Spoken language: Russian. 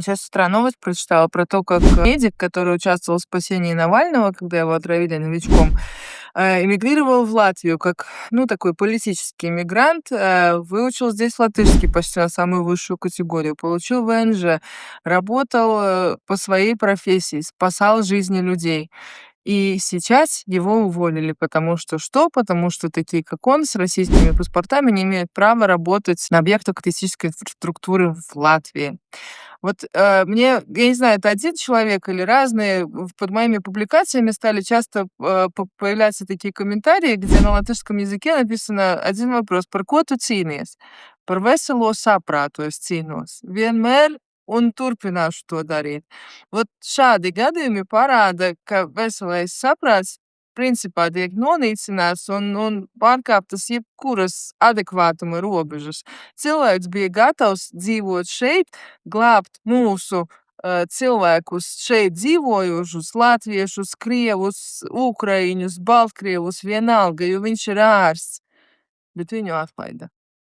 Сейчас с утра новость прочитала про то, как медик, который участвовал в спасении Навального, когда его отравили новичком, эмигрировал в Латвию как, ну, такой политический мигрант, выучил здесь латышский почти на самую высшую категорию, получил ВНЖ, работал по своей профессии, спасал жизни людей. И сейчас его уволили, потому что что? Потому что такие, как он, с российскими паспортами не имеют права работать на объектах критической инфраструктуры в Латвии. Вот, мне, я не знаю, это один человек или разные, под моими публикациями стали часто, появляться такие комментарии, где на латышском языке написано один вопрос: "Par ko tu cīnies?" Par veselo saprātu es cīnos. Vienmēr un turpināšu to darīt. Вот šādi gadījumi parāda, ka veselais saprāts principā tiek nonīcināts un pārkāptas jebkuras adekvātuma robežas. Cilvēks bija gatavs dzīvot šeit, glābt mūsu cilvēkus šeit dzīvojošus, latviešus, krievus, ukraiņus, baltkrievus, vienalga, jo viņš ir ārsts, bet viņu atlaida.